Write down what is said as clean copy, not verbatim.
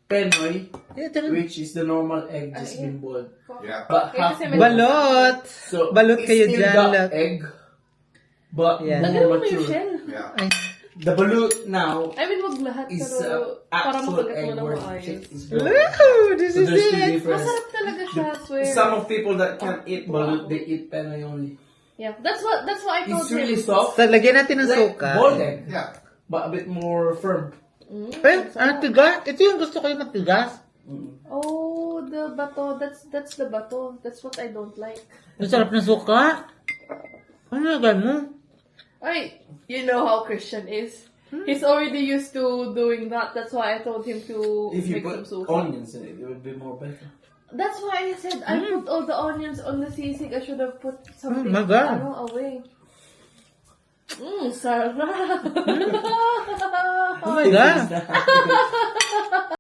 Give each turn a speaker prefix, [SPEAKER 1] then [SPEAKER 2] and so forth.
[SPEAKER 1] penoy,
[SPEAKER 2] Yeah, tara.
[SPEAKER 1] which is the normal egg just been boiled.
[SPEAKER 3] Yeah.
[SPEAKER 1] But
[SPEAKER 4] Okay,
[SPEAKER 1] half
[SPEAKER 4] kasi may-
[SPEAKER 2] Balot!
[SPEAKER 1] So,
[SPEAKER 2] Balot
[SPEAKER 1] it's
[SPEAKER 2] kayo
[SPEAKER 1] still
[SPEAKER 2] dyan,
[SPEAKER 1] got
[SPEAKER 2] lot.
[SPEAKER 1] egg, but
[SPEAKER 2] Yeah.
[SPEAKER 4] Lagyan
[SPEAKER 1] more
[SPEAKER 4] mo na yung
[SPEAKER 1] mature.
[SPEAKER 4] shell.
[SPEAKER 3] Yeah.
[SPEAKER 2] Ay,
[SPEAKER 1] The balut now
[SPEAKER 4] I mean, wag lahat,
[SPEAKER 1] is
[SPEAKER 4] pero para
[SPEAKER 1] actual
[SPEAKER 4] mapagat mo
[SPEAKER 1] egg
[SPEAKER 4] na
[SPEAKER 1] where
[SPEAKER 4] maayos.
[SPEAKER 1] chick is brown.
[SPEAKER 2] woohoo! This
[SPEAKER 1] So
[SPEAKER 2] is
[SPEAKER 1] there's two
[SPEAKER 2] it!
[SPEAKER 1] difference.
[SPEAKER 4] Masarap talaga siya, I swear.
[SPEAKER 1] Some of people that can't eat balut, they eat penoy only.
[SPEAKER 4] Yeah, that's what I told
[SPEAKER 1] It's really
[SPEAKER 4] him.
[SPEAKER 1] soft,
[SPEAKER 2] So, lagyan natin ng
[SPEAKER 1] like
[SPEAKER 2] suka.
[SPEAKER 1] boiled egg,
[SPEAKER 3] Yeah.
[SPEAKER 1] but a bit more firm.
[SPEAKER 2] Pero, ang tigas. Ito yung gusto ko yung matigas.
[SPEAKER 4] Oh, the bato. That's the bato. That's what I don't like.
[SPEAKER 2] Ang sarap ng suka. Ano lagay mo?
[SPEAKER 4] Ay, you know how Christian is. He's already used to doing that. That's why I told him to
[SPEAKER 1] If you
[SPEAKER 4] make
[SPEAKER 1] put
[SPEAKER 4] some suka.
[SPEAKER 1] onions in it, it would be more better.
[SPEAKER 4] That's why I said I put all the onions on the sisig. I should have put something
[SPEAKER 2] my God.
[SPEAKER 4] away. Sarap.
[SPEAKER 2] Oh my God.